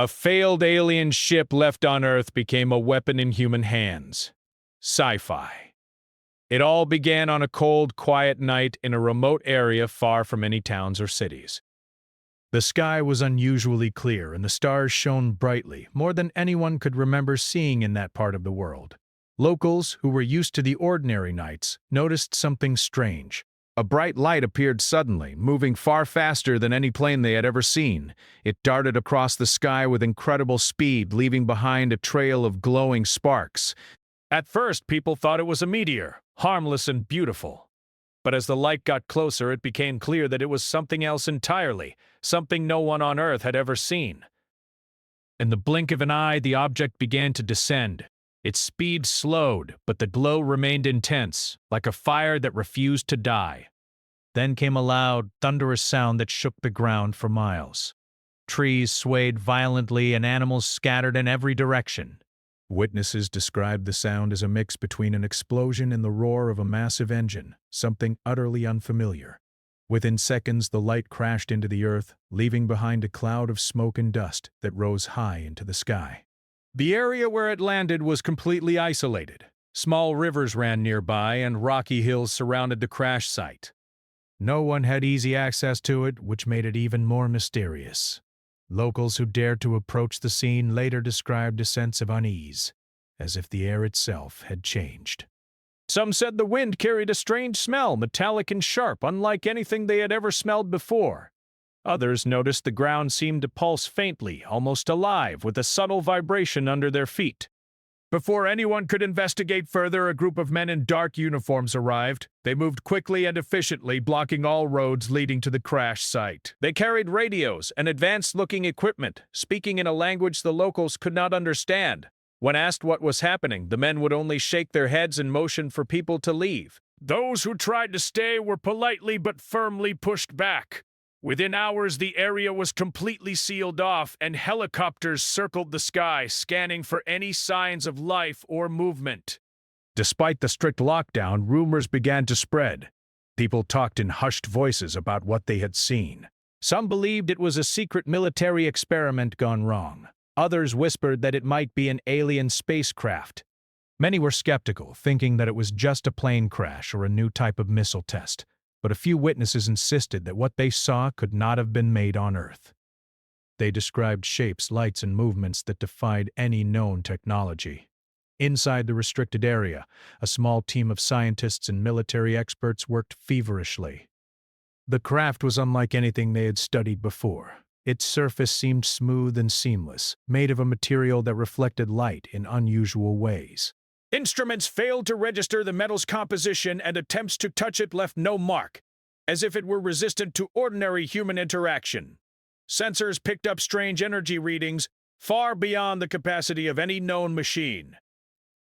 A failed alien ship left on Earth became a weapon in human hands. Sci-fi. It all began on a cold, quiet night in a remote area far from any towns or cities. The sky was unusually clear and the stars shone brightly, more than anyone could remember seeing in that part of the world. Locals, who were used to the ordinary nights, noticed something strange. A bright light appeared suddenly, moving far faster than any plane they had ever seen. It darted across the sky with incredible speed, leaving behind a trail of glowing sparks. At first, people thought it was a meteor, harmless and beautiful. But as the light got closer, it became clear that it was something else entirely, something no one on Earth had ever seen. In the blink of an eye, the object began to descend. Its speed slowed, but the glow remained intense, like a fire that refused to die. Then came a loud, thunderous sound that shook the ground for miles. Trees swayed violently and animals scattered in every direction. Witnesses described the sound as a mix between an explosion and the roar of a massive engine, something utterly unfamiliar. Within seconds, the light crashed into the earth, leaving behind a cloud of smoke and dust that rose high into the sky. The area where it landed was completely isolated. Small rivers ran nearby and rocky hills surrounded the crash site. No one had easy access to it, which made it even more mysterious. Locals who dared to approach the scene later described a sense of unease, as if the air itself had changed. Some said the wind carried a strange smell, metallic and sharp, unlike anything they had ever smelled before. Others noticed the ground seemed to pulse faintly, almost alive, with a subtle vibration under their feet. Before anyone could investigate further, a group of men in dark uniforms arrived. They moved quickly and efficiently, blocking all roads leading to the crash site. They carried radios and advanced-looking equipment, speaking in a language the locals could not understand. When asked what was happening, the men would only shake their heads and motion for people to leave. Those who tried to stay were politely but firmly pushed back. Within hours, the area was completely sealed off, and helicopters circled the sky, scanning for any signs of life or movement. Despite the strict lockdown, rumors began to spread. People talked in hushed voices about what they had seen. Some believed it was a secret military experiment gone wrong. Others whispered that it might be an alien spacecraft. Many were skeptical, thinking that it was just a plane crash or a new type of missile test. But a few witnesses insisted that what they saw could not have been made on Earth. They described shapes, lights, and movements that defied any known technology. Inside the restricted area, a small team of scientists and military experts worked feverishly. The craft was unlike anything they had studied before. Its surface seemed smooth and seamless, made of a material that reflected light in unusual ways. Instruments failed to register the metal's composition, and attempts to touch it left no mark, as if it were resistant to ordinary human interaction. Sensors picked up strange energy readings far beyond the capacity of any known machine.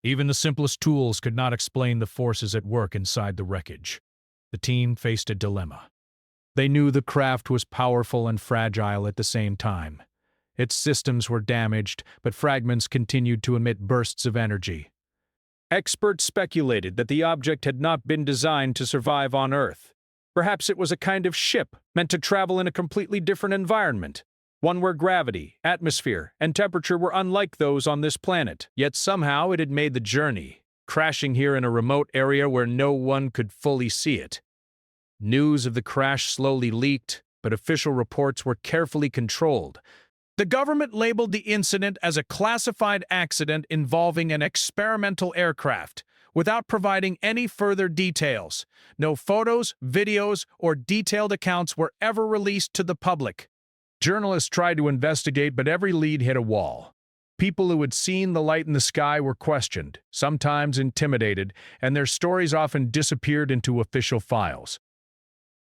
Even the simplest tools could not explain the forces at work inside the wreckage. The team faced a dilemma. They knew the craft was powerful and fragile at the same time. Its systems were damaged, but fragments continued to emit bursts of energy. Experts speculated that the object had not been designed to survive on Earth. Perhaps it was a kind of ship meant to travel in a completely different environment, one where gravity, atmosphere, and temperature were unlike those on this planet. Yet somehow it had made the journey, crashing here in a remote area where no one could fully see it. News of the crash slowly leaked, but official reports were carefully controlled. The government labeled the incident as a classified accident involving an experimental aircraft, without providing any further details. No photos, videos, or detailed accounts were ever released to the public. Journalists tried to investigate, but every lead hit a wall. People who had seen the light in the sky were questioned, sometimes intimidated, and their stories often disappeared into official files.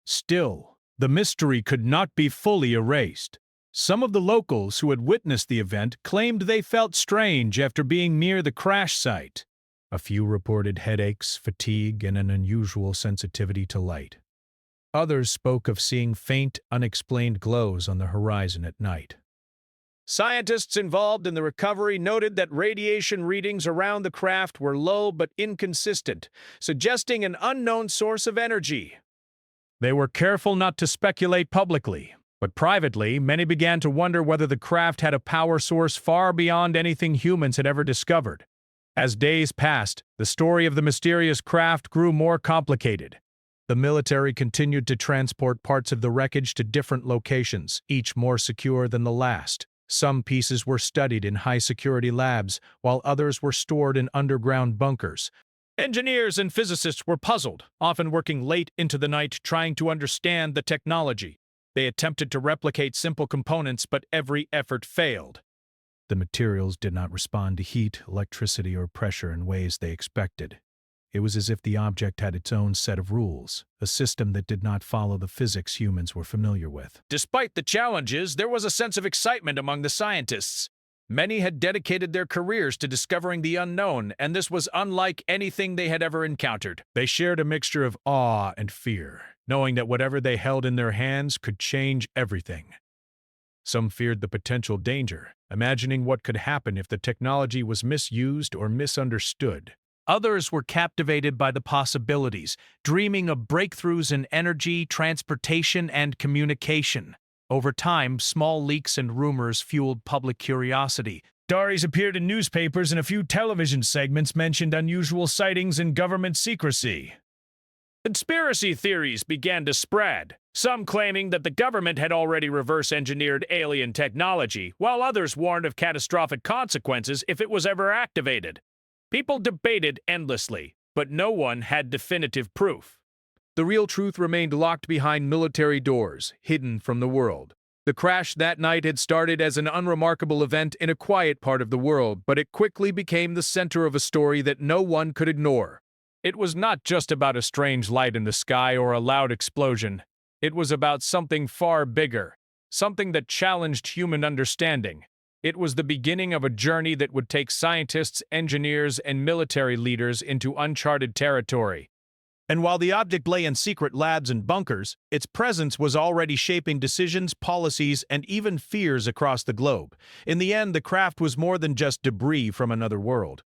Still, the mystery could not be fully erased. Some of the locals who had witnessed the event claimed they felt strange after being near the crash site. A few reported headaches, fatigue, and an unusual sensitivity to light. Others spoke of seeing faint, unexplained glows on the horizon at night. Scientists involved in the recovery noted that radiation readings around the craft were low but inconsistent, suggesting an unknown source of energy. They were careful not to speculate publicly, But privately, many began to wonder whether the craft had a power source far beyond anything humans had ever discovered. As days passed, the story of the mysterious craft grew more complicated. The military continued to transport parts of the wreckage to different locations, each more secure than the last. Some pieces were studied in high-security labs, while others were stored in underground bunkers. Engineers and physicists were puzzled, often working late into the night trying to understand the technology. They attempted to replicate simple components, but every effort failed. The materials did not respond to heat, electricity, or pressure in ways they expected. It was as if the object had its own set of rules, a system that did not follow the physics humans were familiar with. Despite the challenges, there was a sense of excitement among the scientists. Many had dedicated their careers to discovering the unknown, and this was unlike anything they had ever encountered. They shared a mixture of awe and fear, knowing that whatever they held in their hands could change everything. Some feared the potential danger, imagining what could happen if the technology was misused or misunderstood. Others were captivated by the possibilities, dreaming of breakthroughs in energy, transportation, and communication. Over time, small leaks and rumors fueled public curiosity. Stories appeared in newspapers, and a few television segments mentioned unusual sightings and government secrecy. Conspiracy theories began to spread, some claiming that the government had already reverse-engineered alien technology, while others warned of catastrophic consequences if it was ever activated. People debated endlessly, but no one had definitive proof. The real truth remained locked behind military doors, hidden from the world. The crash that night had started as an unremarkable event in a quiet part of the world, but it quickly became the center of a story that no one could ignore. It was not just about a strange light in the sky or a loud explosion. It was about something far bigger, something that challenged human understanding. It was the beginning of a journey that would take scientists, engineers, and military leaders into uncharted territory. And while the object lay in secret labs and bunkers, its presence was already shaping decisions, policies, and even fears across the globe. In the end, the craft was more than just debris from another world.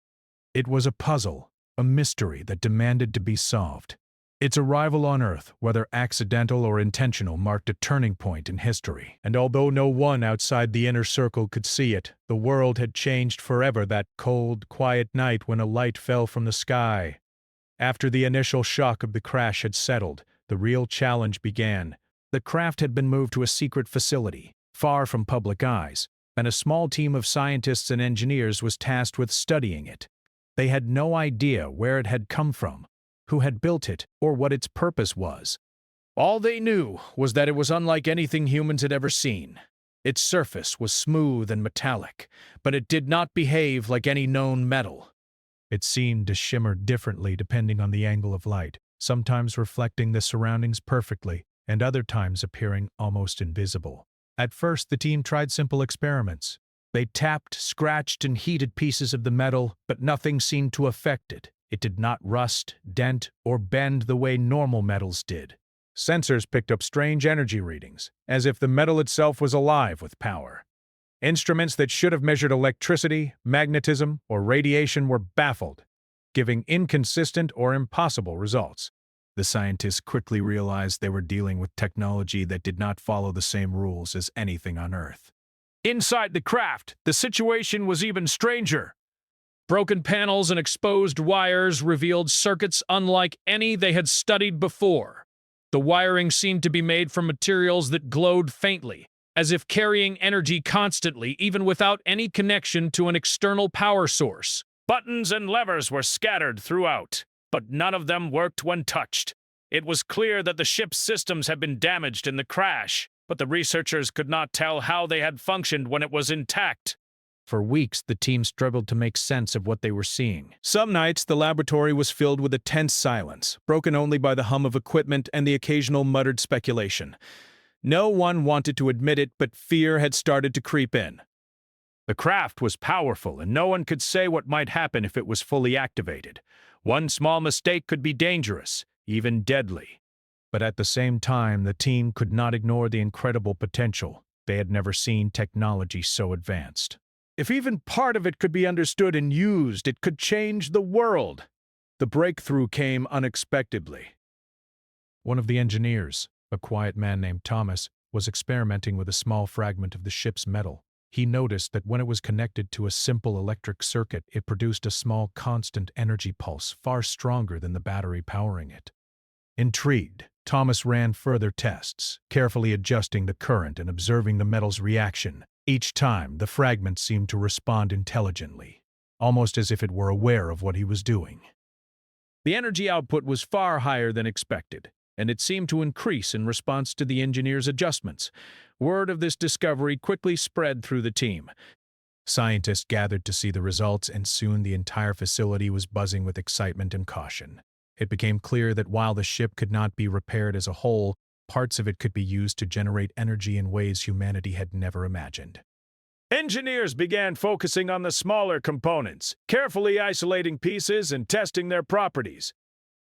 It was a puzzle, a mystery that demanded to be solved. Its arrival on Earth, whether accidental or intentional, marked a turning point in history. And although no one outside the inner circle could see it, the world had changed forever that cold, quiet night when a light fell from the sky. After the initial shock of the crash had settled, the real challenge began. The craft had been moved to a secret facility, far from public eyes, and a small team of scientists and engineers was tasked with studying it. They had no idea where it had come from, who had built it, or what its purpose was. All they knew was that it was unlike anything humans had ever seen. Its surface was smooth and metallic, but it did not behave like any known metal. It seemed to shimmer differently depending on the angle of light, sometimes reflecting the surroundings perfectly, and other times appearing almost invisible. At first, the team tried simple experiments. They tapped, scratched, and heated pieces of the metal, but nothing seemed to affect it. It did not rust, dent, or bend the way normal metals did. Sensors picked up strange energy readings, as if the metal itself was alive with power. Instruments that should have measured electricity, magnetism, or radiation were baffled, giving inconsistent or impossible results. The scientists quickly realized they were dealing with technology that did not follow the same rules as anything on Earth. Inside the craft, the situation was even stranger. Broken panels and exposed wires revealed circuits unlike any they had studied before. The wiring seemed to be made from materials that glowed faintly, as if carrying energy constantly, even without any connection to an external power source. Buttons and levers were scattered throughout, but none of them worked when touched. It was clear that the ship's systems had been damaged in the crash, but the researchers could not tell how they had functioned when it was intact. For weeks, the team struggled to make sense of what they were seeing. Some nights, the laboratory was filled with a tense silence, broken only by the hum of equipment and the occasional muttered speculation. No one wanted to admit it, but fear had started to creep in. The craft was powerful, and no one could say what might happen if it was fully activated. One small mistake could be dangerous, even deadly. But at the same time, the team could not ignore the incredible potential. They had never seen technology so advanced. If even part of it could be understood and used, it could change the world. The breakthrough came unexpectedly. One of the engineers, a quiet man named Thomas, was experimenting with a small fragment of the ship's metal. He noticed that when it was connected to a simple electric circuit, it produced a small constant energy pulse far stronger than the battery powering it. Intrigued, Thomas ran further tests, carefully adjusting the current and observing the metal's reaction. Each time, the fragment seemed to respond intelligently, almost as if it were aware of what he was doing. The energy output was far higher than expected, and it seemed to increase in response to the engineer's adjustments. Word of this discovery quickly spread through the team. Scientists gathered to see the results, and soon the entire facility was buzzing with excitement and caution. It became clear that while the ship could not be repaired as a whole, parts of it could be used to generate energy in ways humanity had never imagined. Engineers began focusing on the smaller components, carefully isolating pieces and testing their properties.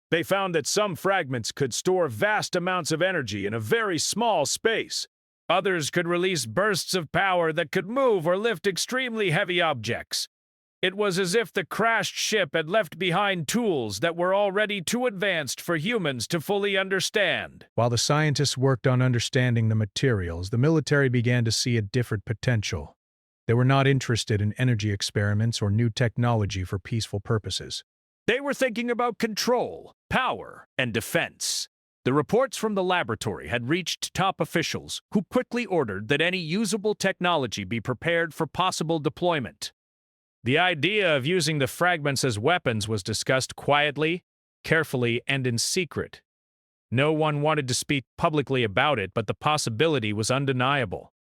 They found that some fragments could store vast amounts of energy in a very small space. Others could release bursts of power that could move or lift extremely heavy objects. It was as if the crashed ship had left behind tools that were already too advanced for humans to fully understand. While the scientists worked on understanding the materials, the military began to see a different potential. They were not interested in energy experiments or new technology for peaceful purposes. They were thinking about control, power, and defense. The reports from the laboratory had reached top officials, who quickly ordered that any usable technology be prepared for possible deployment. The idea of using the fragments as weapons was discussed quietly, carefully, and in secret. No one wanted to speak publicly about it, but the possibility was undeniable.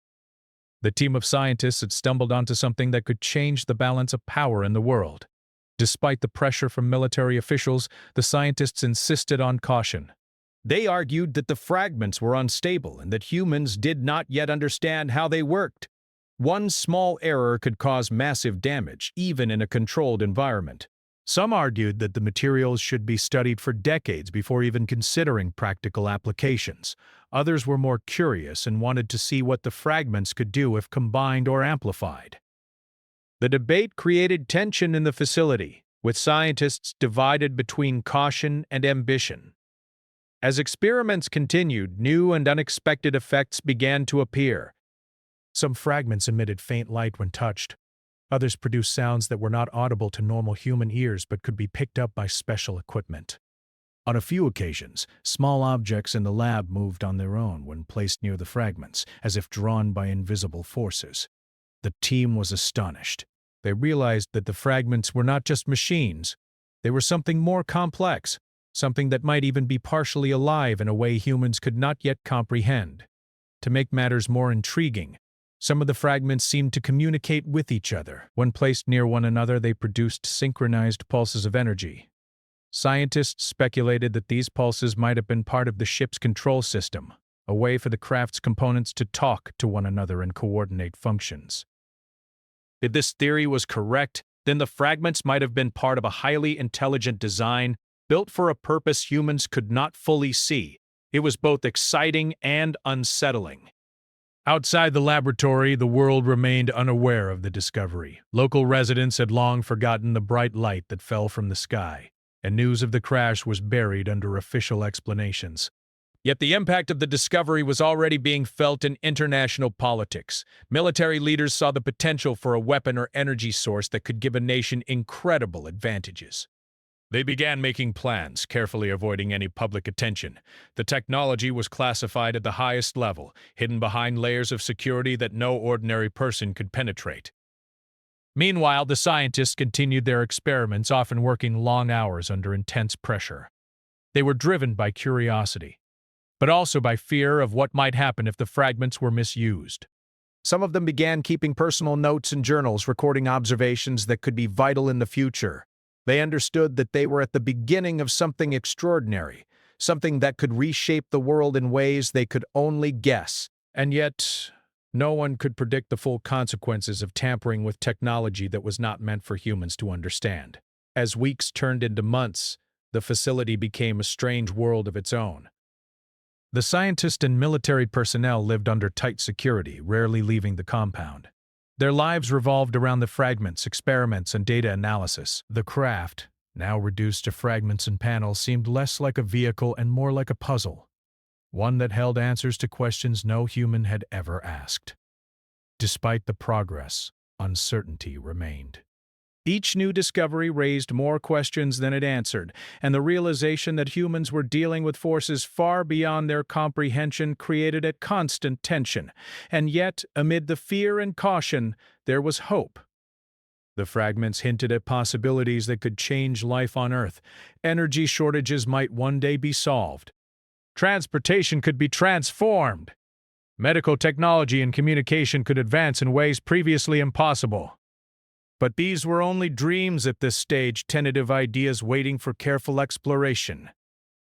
The team of scientists had stumbled onto something that could change the balance of power in the world. Despite the pressure from military officials, the scientists insisted on caution. They argued that the fragments were unstable and that humans did not yet understand how they worked. One small error could cause massive damage, even in a controlled environment. Some argued that the materials should be studied for decades before even considering practical applications. Others were more curious and wanted to see what the fragments could do if combined or amplified. The debate created tension in the facility, with scientists divided between caution and ambition. As experiments continued, new and unexpected effects began to appear. Some fragments emitted faint light when touched. Others produced sounds that were not audible to normal human ears but could be picked up by special equipment. On a few occasions, small objects in the lab moved on their own when placed near the fragments, as if drawn by invisible forces. The team was astonished. They realized that the fragments were not just machines. They were something more complex, something that might even be partially alive in a way humans could not yet comprehend. To make matters more intriguing, some of the fragments seemed to communicate with each other. When placed near one another, they produced synchronized pulses of energy. Scientists speculated that these pulses might have been part of the ship's control system, a way for the craft's components to talk to one another and coordinate functions. If this theory was correct, then the fragments might have been part of a highly intelligent design built for a purpose humans could not fully see. It was both exciting and unsettling. Outside the laboratory, the world remained unaware of the discovery. Local residents had long forgotten the bright light that fell from the sky, and news of the crash was buried under official explanations. Yet the impact of the discovery was already being felt in international politics. Military leaders saw the potential for a weapon or energy source that could give a nation incredible advantages. They began making plans, carefully avoiding any public attention. The technology was classified at the highest level, hidden behind layers of security that no ordinary person could penetrate. Meanwhile, the scientists continued their experiments, often working long hours under intense pressure. They were driven by curiosity, but also by fear of what might happen if the fragments were misused. Some of them began keeping personal notes and journals, recording observations that could be vital in the future. They understood that they were at the beginning of something extraordinary, something that could reshape the world in ways they could only guess. And yet, no one could predict the full consequences of tampering with technology that was not meant for humans to understand. As weeks turned into months, the facility became a strange world of its own. The scientists and military personnel lived under tight security, rarely leaving the compound. Their lives revolved around the fragments, experiments, and data analysis. The craft, now reduced to fragments and panels, seemed less like a vehicle and more like a puzzle. one that held answers to questions no human had ever asked. Despite the progress, uncertainty remained. Each new discovery raised more questions than it answered, and the realization that humans were dealing with forces far beyond their comprehension created a constant tension. And yet, amid the fear and caution, there was hope. The fragments hinted at possibilities that could change life on Earth. Energy shortages might one day be solved. Transportation could be transformed. Medical technology and communication could advance in ways previously impossible. But these were only dreams at this stage, tentative ideas waiting for careful exploration.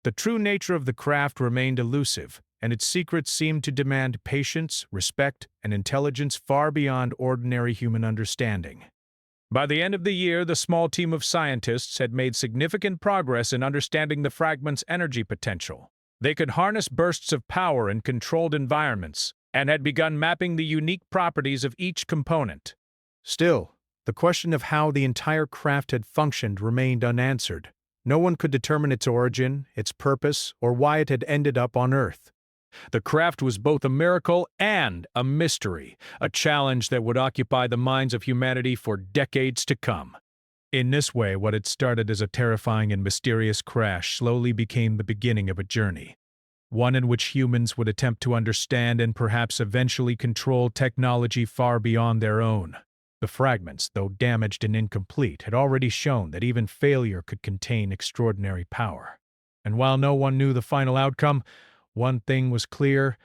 The true nature of the craft remained elusive, and its secrets seemed to demand patience, respect, and intelligence far beyond ordinary human understanding. By the end of the year, the small team of scientists had made significant progress in understanding the fragment's energy potential. They could harness bursts of power in controlled environments, and had begun mapping the unique properties of each component. Still, the question of how the entire craft had functioned remained unanswered. No one could determine its origin, its purpose, or why it had ended up on Earth. The craft was both a miracle and a mystery, a challenge that would occupy the minds of humanity for decades to come. In this way, what had started as a terrifying and mysterious crash slowly became the beginning of a journey, one in which humans would attempt to understand and perhaps eventually control technology far beyond their own. The fragments, though damaged and incomplete, had already shown that even failure could contain extraordinary power. And while no one knew the final outcome, one thing was clear: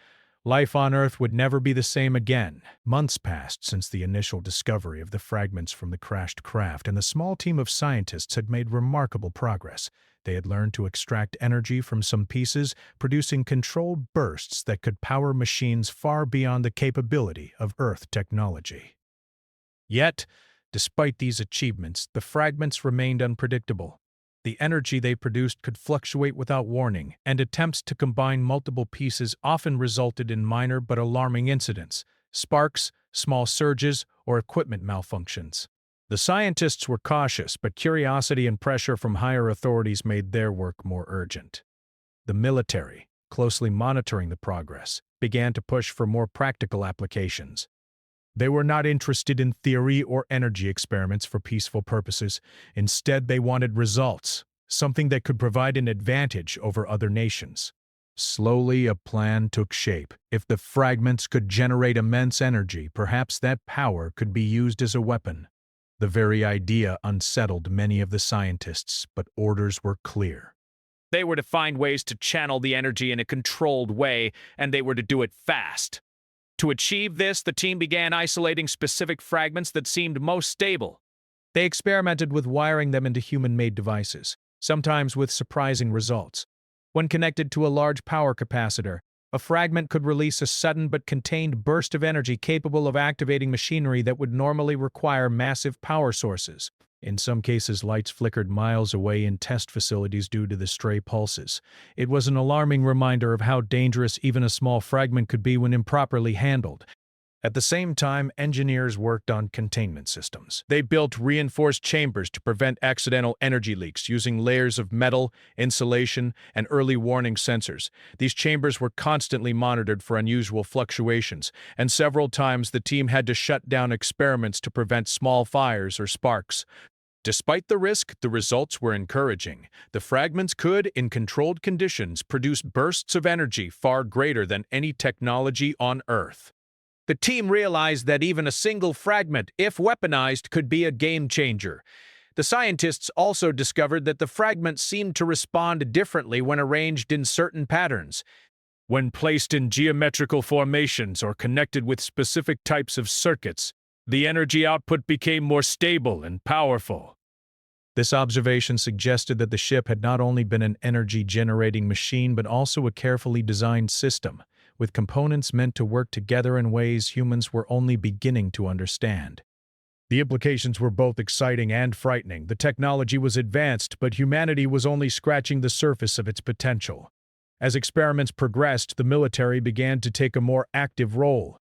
life on Earth would never be the same again. Months passed since the initial discovery of the fragments from the crashed craft, and the small team of scientists had made remarkable progress. They had learned to extract energy from some pieces, producing controlled bursts that could power machines far beyond the capability of Earth technology. Yet, despite these achievements, the fragments remained unpredictable. The energy they produced could fluctuate without warning, and attempts to combine multiple pieces often resulted in minor but alarming incidents: sparks, small surges, or equipment malfunctions. The scientists were cautious, but curiosity and pressure from higher authorities made their work more urgent. The military, closely monitoring the progress, began to push for more practical applications. They were not interested in theory or energy experiments for peaceful purposes. Instead, they wanted results, something that could provide an advantage over other nations. Slowly, a plan took shape. If the fragments could generate immense energy, perhaps that power could be used as a weapon. The very idea unsettled many of the scientists, but orders were clear. They were to find ways to channel the energy in a controlled way, and they were to do it fast. To achieve this, the team began isolating specific fragments that seemed most stable. They experimented with wiring them into human-made devices, sometimes with surprising results. When connected to a large power capacitor, a fragment could release a sudden but contained burst of energy capable of activating machinery that would normally require massive power sources. In some cases, lights flickered miles away in test facilities due to the stray pulses. It was an alarming reminder of how dangerous even a small fragment could be when improperly handled. At the same time, engineers worked on containment systems. They built reinforced chambers to prevent accidental energy leaks using layers of metal, insulation, and early warning sensors. These chambers were constantly monitored for unusual fluctuations, and several times the team had to shut down experiments to prevent small fires or sparks. Despite the risk, the results were encouraging. The fragments could, in controlled conditions, produce bursts of energy far greater than any technology on Earth. The team realized that even a single fragment, if weaponized, could be a game-changer. The scientists also discovered that the fragments seemed to respond differently when arranged in certain patterns. When placed in geometrical formations or connected with specific types of circuits, the energy output became more stable and powerful. This observation suggested that the ship had not only been an energy-generating machine but also a carefully designed system, with components meant to work together in ways humans were only beginning to understand. The implications were both exciting and frightening. The technology was advanced, but humanity was only scratching the surface of its potential. As experiments progressed, the military began to take a more active role.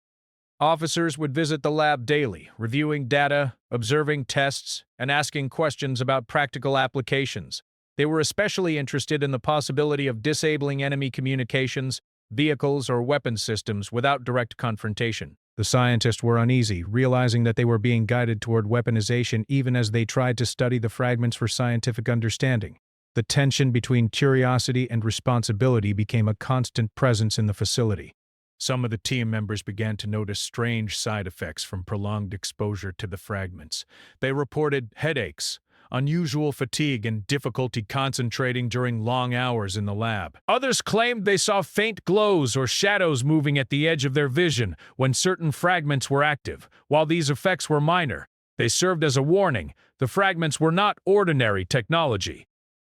Officers would visit the lab daily, reviewing data, observing tests, and asking questions about practical applications. They were especially interested in the possibility of disabling enemy communications, vehicles, or weapon systems without direct confrontation. The scientists were uneasy, realizing that they were being guided toward weaponization even as they tried to study the fragments for scientific understanding. The tension between curiosity and responsibility became a constant presence in the facility. Some of the team members began to notice strange side effects from prolonged exposure to the fragments. They reported headaches, unusual fatigue, and difficulty concentrating during long hours in the lab. Others claimed they saw faint glows or shadows moving at the edge of their vision when certain fragments were active. While these effects were minor, they served as a warning. The fragments were not ordinary technology.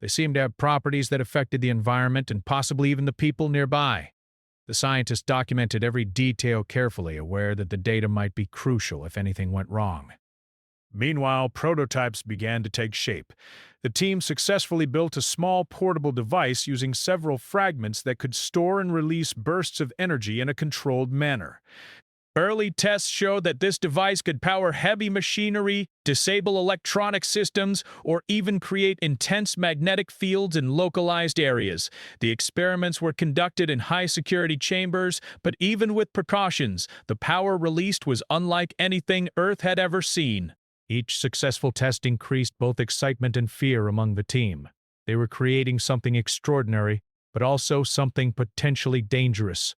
They seemed to have properties that affected the environment and possibly even the people nearby. The scientists documented every detail carefully, aware that the data might be crucial if anything went wrong. Meanwhile, prototypes began to take shape. The team successfully built a small portable device using several fragments that could store and release bursts of energy in a controlled manner. Early tests showed that this device could power heavy machinery, disable electronic systems, or even create intense magnetic fields in localized areas. The experiments were conducted in high-security chambers, but even with precautions, the power released was unlike anything Earth had ever seen. Each successful test increased both excitement and fear among the team. They were creating something extraordinary, but also something potentially dangerous.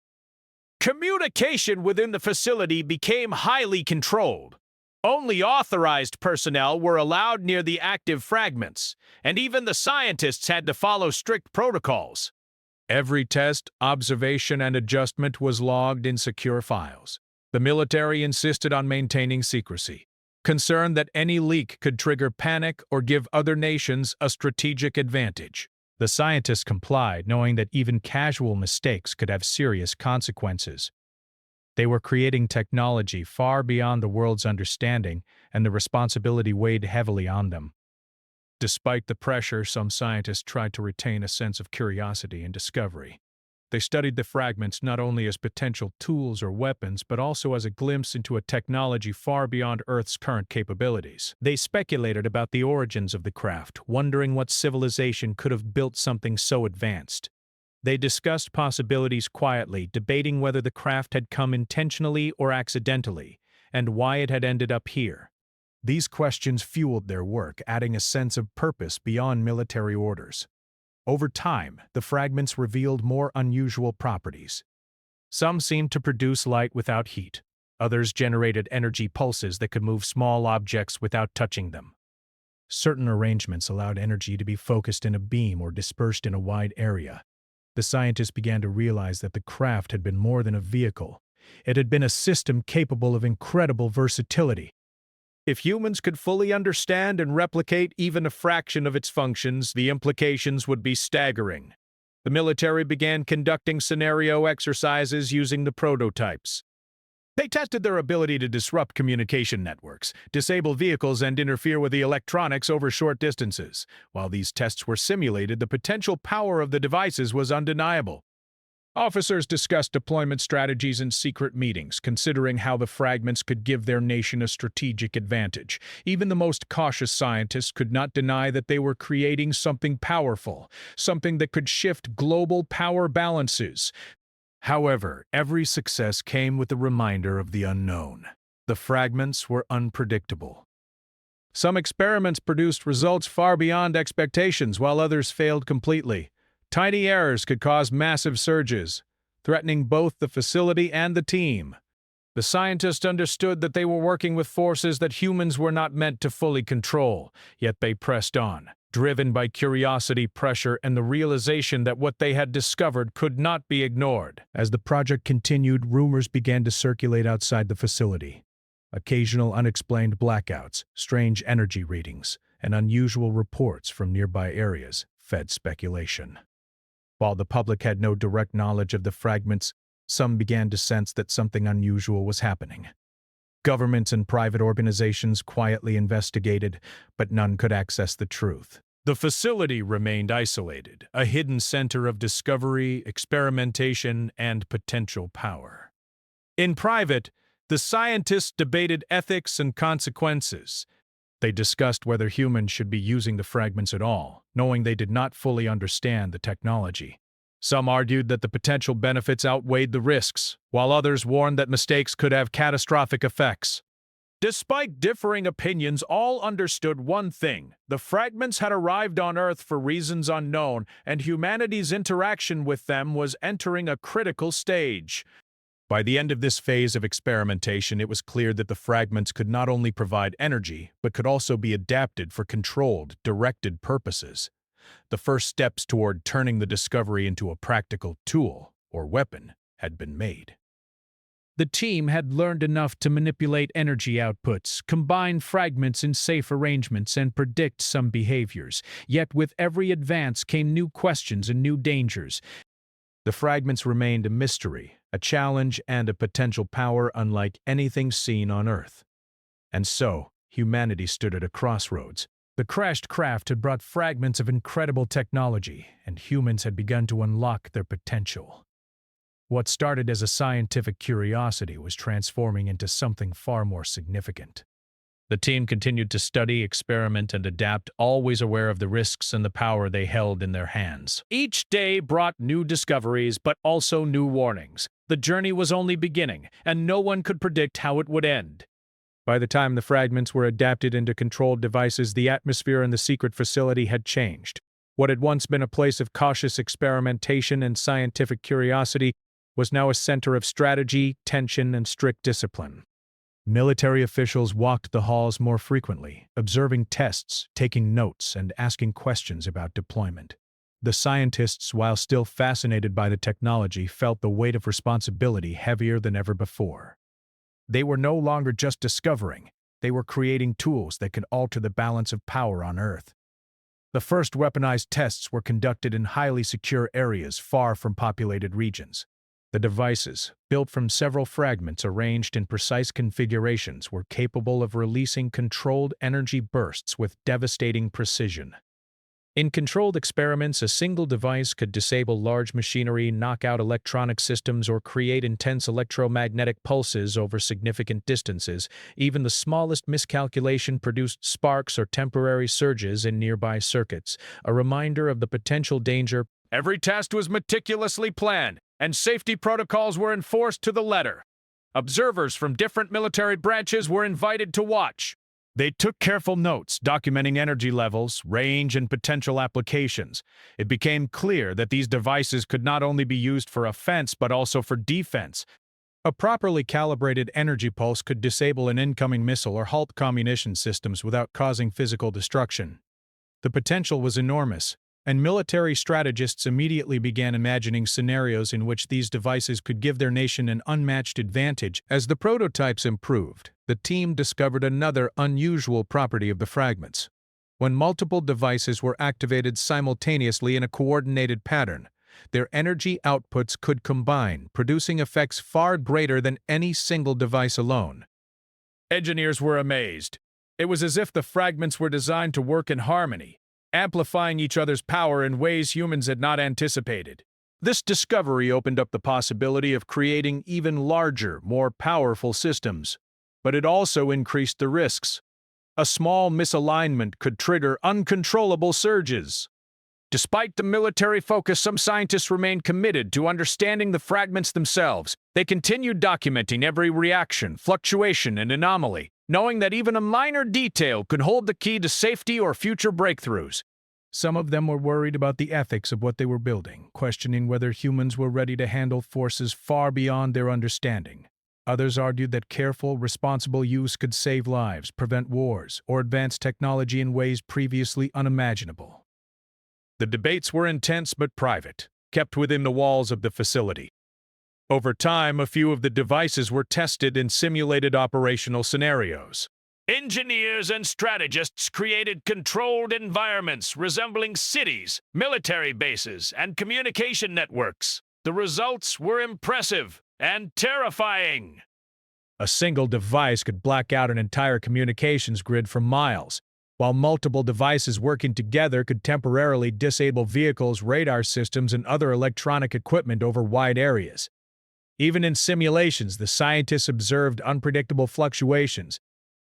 Communication within the facility became highly controlled. Only authorized personnel were allowed near the active fragments, and even the scientists had to follow strict protocols. Every test, observation, and adjustment was logged in secure files. The military insisted on maintaining secrecy, concerned that any leak could trigger panic or give other nations a strategic advantage. The scientists complied, knowing that even casual mistakes could have serious consequences. They were creating technology far beyond the world's understanding, and the responsibility weighed heavily on them. Despite the pressure, some scientists tried to retain a sense of curiosity and discovery. They studied the fragments not only as potential tools or weapons, but also as a glimpse into a technology far beyond Earth's current capabilities. They speculated about the origins of the craft, wondering what civilization could have built something so advanced. They discussed possibilities quietly, debating whether the craft had come intentionally or accidentally, and why it had ended up here. These questions fueled their work, adding a sense of purpose beyond military orders. Over time, the fragments revealed more unusual properties. Some seemed to produce light without heat. Others generated energy pulses that could move small objects without touching them. Certain arrangements allowed energy to be focused in a beam or dispersed in a wide area. The scientists began to realize that the craft had been more than a vehicle. It had been a system capable of incredible versatility. If humans could fully understand and replicate even a fraction of its functions, the implications would be staggering. The military began conducting scenario exercises using the prototypes. They tested their ability to disrupt communication networks, disable vehicles, and interfere with the electronics over short distances. While these tests were simulated, the potential power of the devices was undeniable. Officers discussed deployment strategies in secret meetings, considering how the fragments could give their nation a strategic advantage. Even the most cautious scientists could not deny that they were creating something powerful, something that could shift global power balances. However, every success came with a reminder of the unknown. The fragments were unpredictable. Some experiments produced results far beyond expectations, while others failed completely. Tiny errors could cause massive surges, threatening both the facility and the team. The scientists understood that they were working with forces that humans were not meant to fully control, yet they pressed on, driven by curiosity, pressure, and the realization that what they had discovered could not be ignored. As the project continued, rumors began to circulate outside the facility. Occasional unexplained blackouts, strange energy readings, and unusual reports from nearby areas fed speculation. While the public had no direct knowledge of the fragments, some began to sense that something unusual was happening. Governments and private organizations quietly investigated, but none could access the truth. The facility remained isolated, a hidden center of discovery, experimentation, and potential power. In private, the scientists debated ethics and consequences. They discussed whether humans should be using the fragments at all, knowing they did not fully understand the technology. Some argued that the potential benefits outweighed the risks, while others warned that mistakes could have catastrophic effects. Despite differing opinions, all understood one thing: the fragments had arrived on Earth for reasons unknown, and humanity's interaction with them was entering a critical stage. By the end of this phase of experimentation, it was clear that the fragments could not only provide energy, but could also be adapted for controlled, directed purposes. The first steps toward turning the discovery into a practical tool, or weapon, had been made. The team had learned enough to manipulate energy outputs, combine fragments in safe arrangements, and predict some behaviors. Yet with every advance came new questions and new dangers. The fragments remained a mystery, a challenge, and a potential power unlike anything seen on Earth. And so, humanity stood at a crossroads. The crashed craft had brought fragments of incredible technology, and humans had begun to unlock their potential. What started as a scientific curiosity was transforming into something far more significant. The team continued to study, experiment, and adapt, always aware of the risks and the power they held in their hands. Each day brought new discoveries, but also new warnings. The journey was only beginning, and no one could predict how it would end. By the time the fragments were adapted into controlled devices, the atmosphere in the secret facility had changed. What had once been a place of cautious experimentation and scientific curiosity was now a center of strategy, tension, and strict discipline. Military officials walked the halls more frequently, observing tests, taking notes, and asking questions about deployment. The scientists, while still fascinated by the technology, felt the weight of responsibility heavier than ever before. They were no longer just discovering, they were creating tools that could alter the balance of power on Earth. The first weaponized tests were conducted in highly secure areas far from populated regions. The devices, built from several fragments arranged in precise configurations, were capable of releasing controlled energy bursts with devastating precision. In controlled experiments, a single device could disable large machinery, knock out electronic systems, or create intense electromagnetic pulses over significant distances. Even the smallest miscalculation produced sparks or temporary surges in nearby circuits, a reminder of the potential danger. Every test was meticulously planned, and safety protocols were enforced to the letter. Observers from different military branches were invited to watch. They took careful notes, documenting energy levels, range, and potential applications. It became clear that these devices could not only be used for offense but also for defense. A properly calibrated energy pulse could disable an incoming missile or halt communication systems without causing physical destruction. The potential was enormous, and military strategists immediately began imagining scenarios in which these devices could give their nation an unmatched advantage. As the prototypes improved, the team discovered another unusual property of the fragments. When multiple devices were activated simultaneously in a coordinated pattern, their energy outputs could combine, producing effects far greater than any single device alone. Engineers were amazed. It was as if the fragments were designed to work in harmony, amplifying each other's power in ways humans had not anticipated. This discovery opened up the possibility of creating even larger, more powerful systems. But it also increased the risks. A small misalignment could trigger uncontrollable surges. Despite the military focus, some scientists remained committed to understanding the fragments themselves. They continued documenting every reaction, fluctuation, and anomaly, knowing that even a minor detail could hold the key to safety or future breakthroughs. Some of them were worried about the ethics of what they were building, questioning whether humans were ready to handle forces far beyond their understanding. Others argued that careful, responsible use could save lives, prevent wars, or advance technology in ways previously unimaginable. The debates were intense but private, kept within the walls of the facility. Over time, a few of the devices were tested in simulated operational scenarios. Engineers and strategists created controlled environments resembling cities, military bases, and communication networks. The results were impressive and terrifying. A single device could black out an entire communications grid for miles, while multiple devices working together could temporarily disable vehicles, radar systems, and other electronic equipment over wide areas. Even in simulations, the scientists observed unpredictable fluctuations.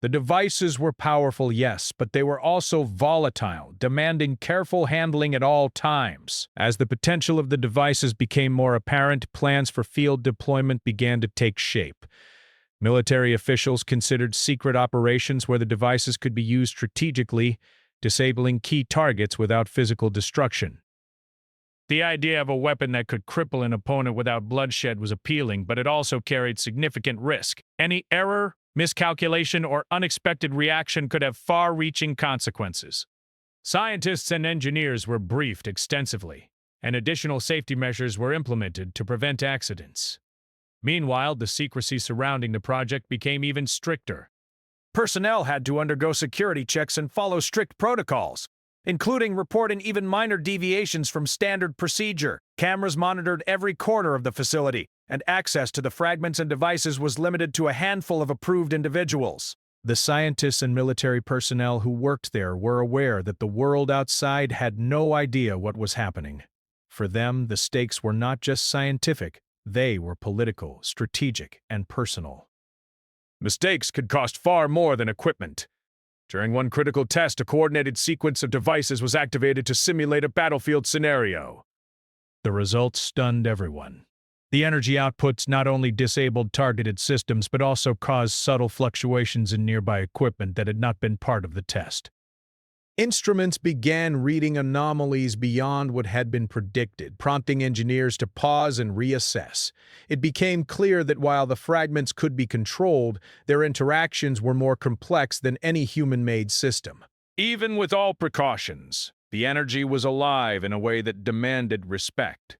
The devices were powerful, yes, but they were also volatile, demanding careful handling at all times. As the potential of the devices became more apparent, plans for field deployment began to take shape. Military officials considered secret operations where the devices could be used strategically, disabling key targets without physical destruction. The idea of a weapon that could cripple an opponent without bloodshed was appealing, but it also carried significant risk. Any error, miscalculation, or unexpected reaction could have far-reaching consequences. Scientists and engineers were briefed extensively, and additional safety measures were implemented to prevent accidents. Meanwhile, the secrecy surrounding the project became even stricter. Personnel had to undergo security checks and follow strict protocols, including reporting even minor deviations from standard procedure. Cameras monitored every corner of the facility, and access to the fragments and devices was limited to a handful of approved individuals. The scientists and military personnel who worked there were aware that the world outside had no idea what was happening. For them, the stakes were not just scientific, they were political, strategic, and personal. Mistakes could cost far more than equipment. During one critical test, a coordinated sequence of devices was activated to simulate a battlefield scenario. The results stunned everyone. The energy outputs not only disabled targeted systems but also caused subtle fluctuations in nearby equipment that had not been part of the test. Instruments began reading anomalies beyond what had been predicted, prompting engineers to pause and reassess. It became clear that while the fragments could be controlled, their interactions were more complex than any human-made system. Even with all precautions, the energy was alive in a way that demanded respect.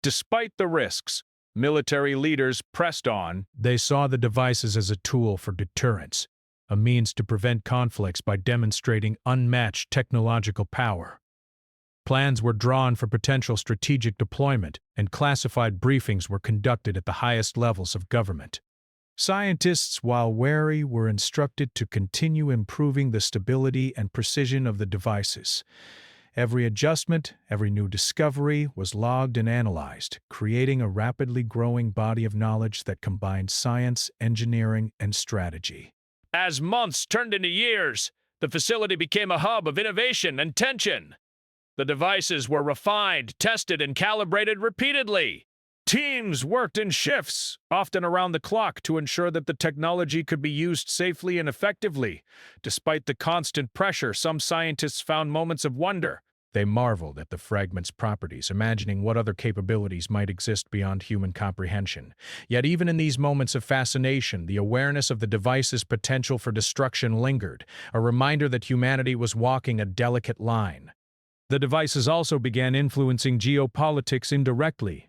Despite the risks, military leaders pressed on. They saw the devices as a tool for deterrence, a means to prevent conflicts by demonstrating unmatched technological power. Plans were drawn for potential strategic deployment, and classified briefings were conducted at the highest levels of government. Scientists, while wary, were instructed to continue improving the stability and precision of the devices. Every adjustment, every new discovery was logged and analyzed, creating a rapidly growing body of knowledge that combined science, engineering, and strategy. As months turned into years, the facility became a hub of innovation and tension. The devices were refined, tested, and calibrated repeatedly. Teams worked in shifts, often around the clock, to ensure that the technology could be used safely and effectively. Despite the constant pressure, some scientists found moments of wonder. They marveled at the fragment's properties, imagining what other capabilities might exist beyond human comprehension. Yet even in these moments of fascination, the awareness of the device's potential for destruction lingered, a reminder that humanity was walking a delicate line. The devices also began influencing geopolitics indirectly.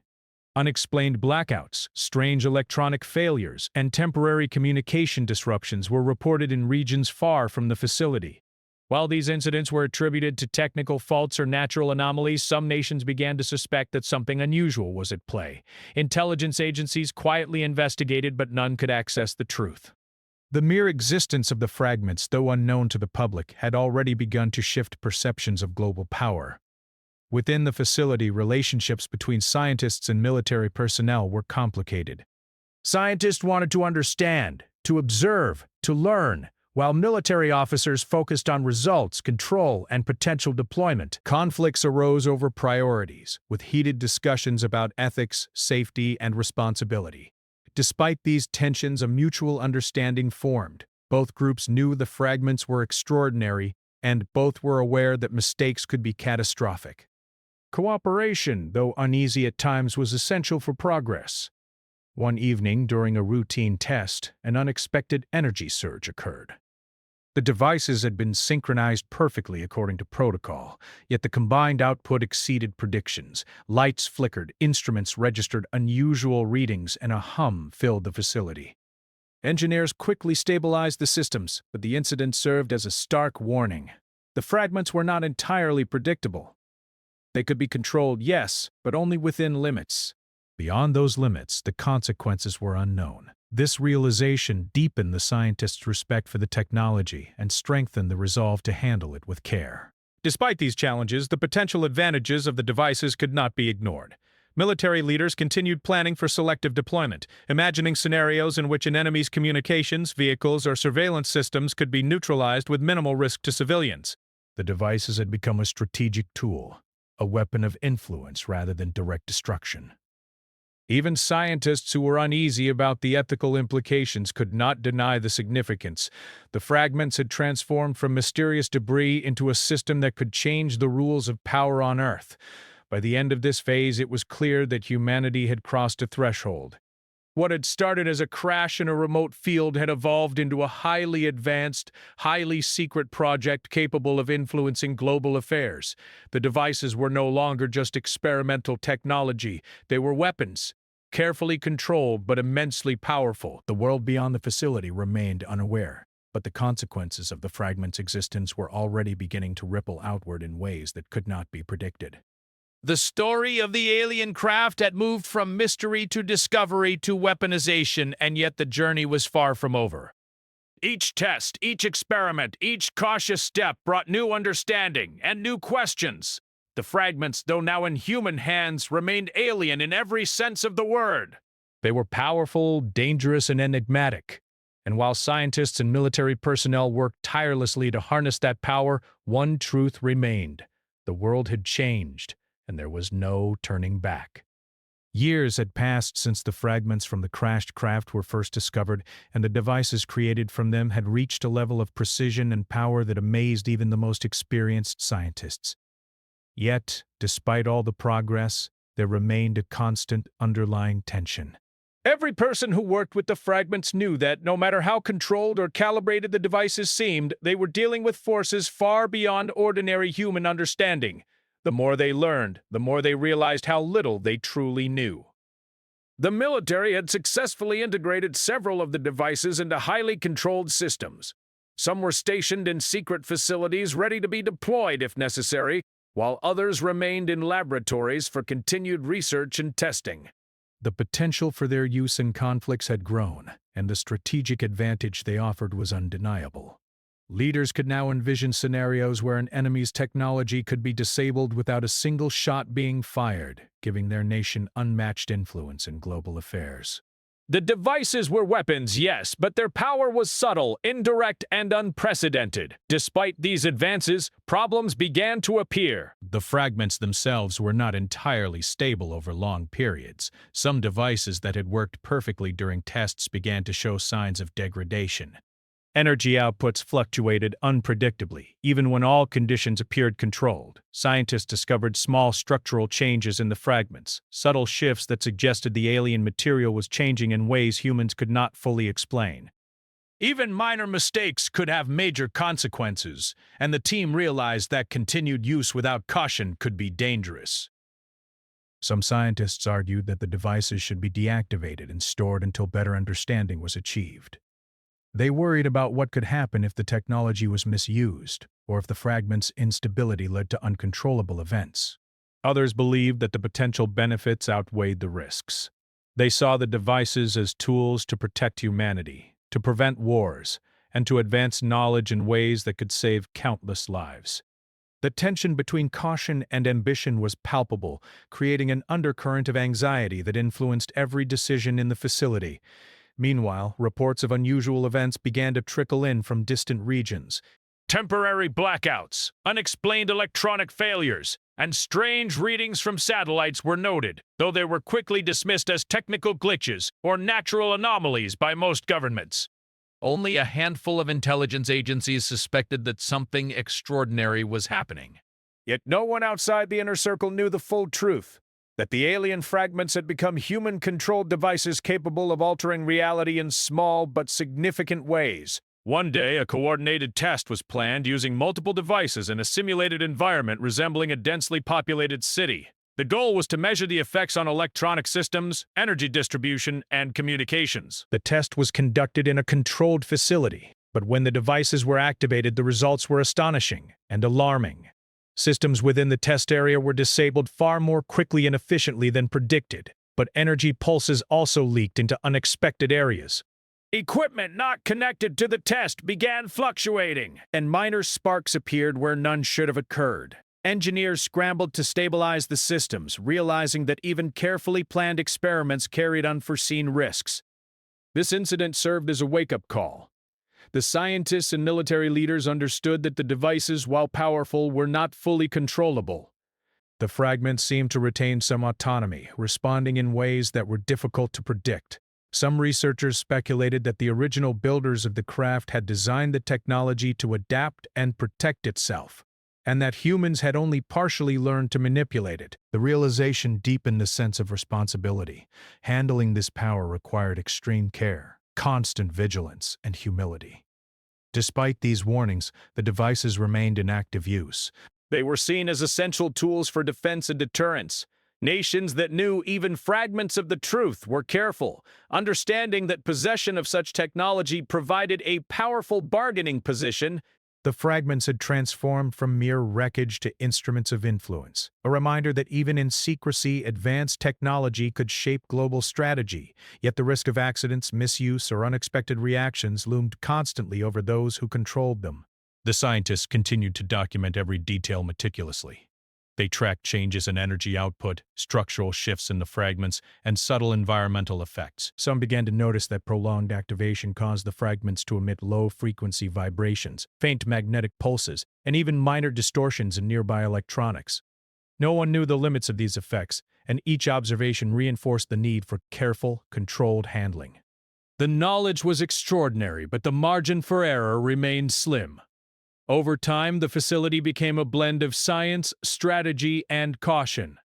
Unexplained blackouts, strange electronic failures, and temporary communication disruptions were reported in regions far from the facility. While these incidents were attributed to technical faults or natural anomalies, some nations began to suspect that something unusual was at play. Intelligence agencies quietly investigated, but none could access the truth. The mere existence of the fragments, though unknown to the public, had already begun to shift perceptions of global power. Within the facility, relationships between scientists and military personnel were complicated. Scientists wanted to understand, to observe, to learn, while military officers focused on results, control, and potential deployment. Conflicts arose over priorities, with heated discussions about ethics, safety, and responsibility. Despite these tensions, a mutual understanding formed. Both groups knew the fragments were extraordinary, and both were aware that mistakes could be catastrophic. Cooperation, though uneasy at times, was essential for progress. One evening, during a routine test, an unexpected energy surge occurred. The devices had been synchronized perfectly according to protocol, yet the combined output exceeded predictions. Lights flickered, instruments registered unusual readings, and a hum filled the facility. Engineers quickly stabilized the systems, but the incident served as a stark warning. The fragments were not entirely predictable. They could be controlled, yes, but only within limits. Beyond those limits, the consequences were unknown. This realization deepened the scientists' respect for the technology and strengthened the resolve to handle it with care. Despite these challenges, the potential advantages of the devices could not be ignored. Military leaders continued planning for selective deployment, imagining scenarios in which an enemy's communications, vehicles, or surveillance systems could be neutralized with minimal risk to civilians. The devices had become a strategic tool, a weapon of influence rather than direct destruction. Even scientists who were uneasy about the ethical implications could not deny the significance. The fragments had transformed from mysterious debris into a system that could change the rules of power on Earth. By the end of this phase, it was clear that humanity had crossed a threshold. What had started as a crash in a remote field had evolved into a highly advanced, highly secret project capable of influencing global affairs. The devices were no longer just experimental technology. They were weapons, carefully controlled but immensely powerful. The world beyond the facility remained unaware, but the consequences of the fragment's existence were already beginning to ripple outward in ways that could not be predicted. The story of the alien craft had moved from mystery to discovery to weaponization, and yet the journey was far from over. Each test, each experiment, each cautious step brought new understanding and new questions. The fragments, though now in human hands, remained alien in every sense of the word. They were powerful, dangerous, and enigmatic. And while scientists and military personnel worked tirelessly to harness that power, one truth remained. The world had changed, and there was no turning back. Years had passed since the fragments from the crashed craft were first discovered, and the devices created from them had reached a level of precision and power that amazed even the most experienced scientists. Yet, despite all the progress, there remained a constant underlying tension. Every person who worked with the fragments knew that, no matter how controlled or calibrated the devices seemed, they were dealing with forces far beyond ordinary human understanding. The more they learned, the more they realized how little they truly knew. The military had successfully integrated several of the devices into highly controlled systems. Some were stationed in secret facilities ready to be deployed if necessary, while others remained in laboratories for continued research and testing. The potential for their use in conflicts had grown, and the strategic advantage they offered was undeniable. Leaders could now envision scenarios where an enemy's technology could be disabled without a single shot being fired, giving their nation unmatched influence in global affairs. The devices were weapons, yes, but their power was subtle, indirect, and unprecedented. Despite these advances, problems began to appear. The fragments themselves were not entirely stable over long periods. Some devices that had worked perfectly during tests began to show signs of degradation. Energy outputs fluctuated unpredictably, even when all conditions appeared controlled. Scientists discovered small structural changes in the fragments, subtle shifts that suggested the alien material was changing in ways humans could not fully explain. Even minor mistakes could have major consequences, and the team realized that continued use without caution could be dangerous. Some scientists argued that the devices should be deactivated and stored until better understanding was achieved. They worried about what could happen if the technology was misused, or if the fragment's instability led to uncontrollable events. Others believed that the potential benefits outweighed the risks. They saw the devices as tools to protect humanity, to prevent wars, and to advance knowledge in ways that could save countless lives. The tension between caution and ambition was palpable, creating an undercurrent of anxiety that influenced every decision in the facility. Meanwhile, reports of unusual events began to trickle in from distant regions. Temporary blackouts, unexplained electronic failures, and strange readings from satellites were noted, though they were quickly dismissed as technical glitches or natural anomalies by most governments. Only a handful of intelligence agencies suspected that something extraordinary was happening. Yet no one outside the inner circle knew the full truth. That the alien fragments had become human-controlled devices capable of altering reality in small but significant ways. One day, a coordinated test was planned using multiple devices in a simulated environment resembling a densely populated city. The goal was to measure the effects on electronic systems, energy distribution, and communications. The test was conducted in a controlled facility, but when the devices were activated, the results were astonishing and alarming. Systems within the test area were disabled far more quickly and efficiently than predicted, but energy pulses also leaked into unexpected areas. Equipment not connected to the test began fluctuating, and minor sparks appeared where none should have occurred. Engineers scrambled to stabilize the systems, realizing that even carefully planned experiments carried unforeseen risks. This incident served as a wake-up call. The scientists and military leaders understood that the devices, while powerful, were not fully controllable. The fragments seemed to retain some autonomy, responding in ways that were difficult to predict. Some researchers speculated that the original builders of the craft had designed the technology to adapt and protect itself, and that humans had only partially learned to manipulate it. The realization deepened the sense of responsibility. Handling this power required extreme care, constant vigilance, and humility. Despite these warnings, the devices remained in active use. They were seen as essential tools for defense and deterrence. Nations that knew even fragments of the truth were careful, understanding that possession of such technology provided a powerful bargaining position. The fragments had transformed from mere wreckage to instruments of influence, a reminder that even in secrecy, advanced technology could shape global strategy, yet the risk of accidents, misuse, or unexpected reactions loomed constantly over those who controlled them. The scientists continued to document every detail meticulously. They tracked changes in energy output, structural shifts in the fragments, and subtle environmental effects. Some began to notice that prolonged activation caused the fragments to emit low-frequency vibrations, faint magnetic pulses, and even minor distortions in nearby electronics. No one knew the limits of these effects, and each observation reinforced the need for careful, controlled handling. The knowledge was extraordinary, but the margin for error remained slim. Over time, the facility became a blend of science, strategy, and caution.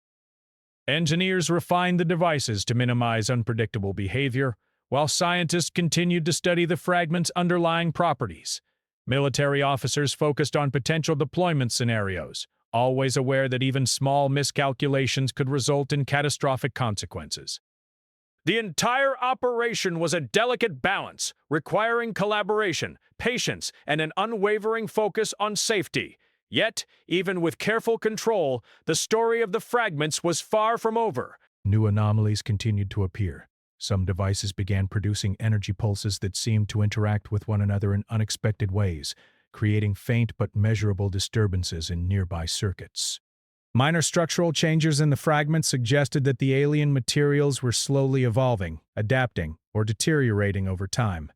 Engineers refined the devices to minimize unpredictable behavior, while scientists continued to study the fragments' underlying properties. Military officers focused on potential deployment scenarios, always aware that even small miscalculations could result in catastrophic consequences. The entire operation was a delicate balance, requiring collaboration, patience, and an unwavering focus on safety. Yet, even with careful control, the story of the fragments was far from over. New anomalies continued to appear. Some devices began producing energy pulses that seemed to interact with one another in unexpected ways, creating faint but measurable disturbances in nearby circuits. Minor structural changes in the fragments suggested that the alien materials were slowly evolving, adapting, or deteriorating over time.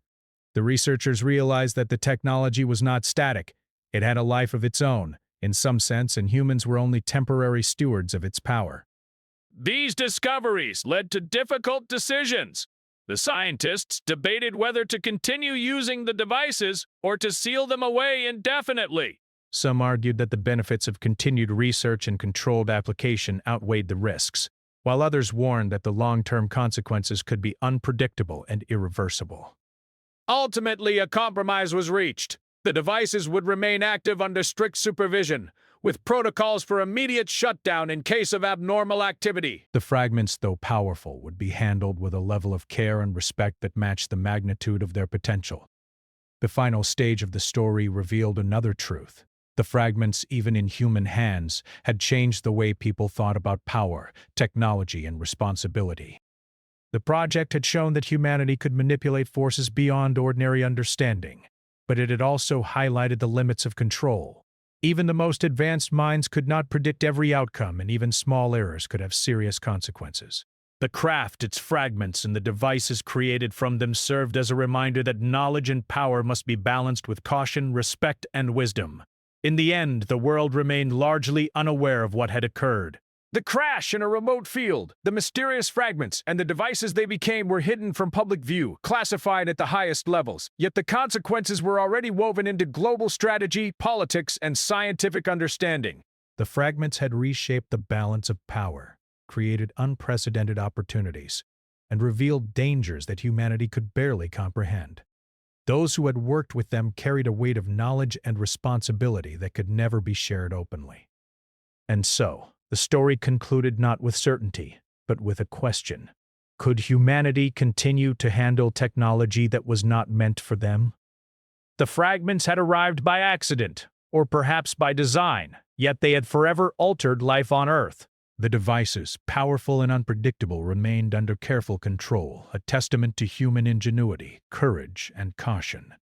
The researchers realized that the technology was not static. It had a life of its own, in some sense, and humans were only temporary stewards of its power. These discoveries led to difficult decisions. The scientists debated whether to continue using the devices or to seal them away indefinitely. Some argued that the benefits of continued research and controlled application outweighed the risks, while others warned that the long-term consequences could be unpredictable and irreversible. Ultimately, a compromise was reached. The devices would remain active under strict supervision, with protocols for immediate shutdown in case of abnormal activity. The fragments, though powerful, would be handled with a level of care and respect that matched the magnitude of their potential. The final stage of the story revealed another truth. The fragments, even in human hands, had changed the way people thought about power, technology, and responsibility. The project had shown that humanity could manipulate forces beyond ordinary understanding, but it had also highlighted the limits of control. Even the most advanced minds could not predict every outcome, and even small errors could have serious consequences. The craft, its fragments, and the devices created from them served as a reminder that knowledge and power must be balanced with caution, respect, and wisdom. In the end, the world remained largely unaware of what had occurred. The crash in a remote field, the mysterious fragments, and the devices they became were hidden from public view, classified at the highest levels. Yet the consequences were already woven into global strategy, politics, and scientific understanding. The fragments had reshaped the balance of power, created unprecedented opportunities, and revealed dangers that humanity could barely comprehend. Those who had worked with them carried a weight of knowledge and responsibility that could never be shared openly. And so, the story concluded not with certainty, but with a question. Could humanity continue to handle technology that was not meant for them? The fragments had arrived by accident, or perhaps by design, yet they had forever altered life on Earth. The devices, powerful and unpredictable, remained under careful control, a testament to human ingenuity, courage, and caution.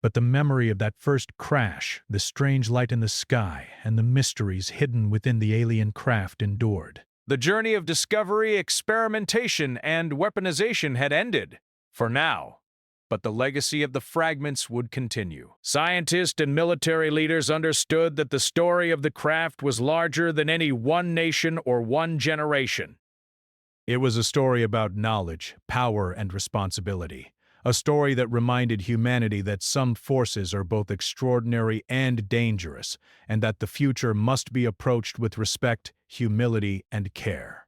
But the memory of that first crash, the strange light in the sky, and the mysteries hidden within the alien craft endured. The journey of discovery, experimentation, and weaponization had ended, for now. But the legacy of the fragments would continue. Scientists and military leaders understood that the story of the craft was larger than any one nation or one generation. It was a story about knowledge, power, and responsibility. A story that reminded humanity that some forces are both extraordinary and dangerous, and that the future must be approached with respect, humility, and care.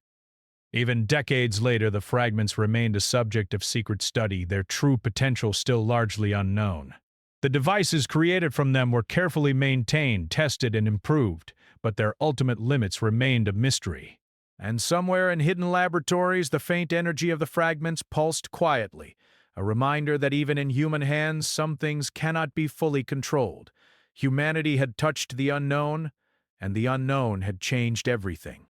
Even decades later, the fragments remained a subject of secret study, their true potential still largely unknown. The devices created from them were carefully maintained, tested, and improved, but their ultimate limits remained a mystery. And somewhere in hidden laboratories, the faint energy of the fragments pulsed quietly, a reminder that even in human hands, some things cannot be fully controlled. Humanity had touched the unknown, and the unknown had changed everything.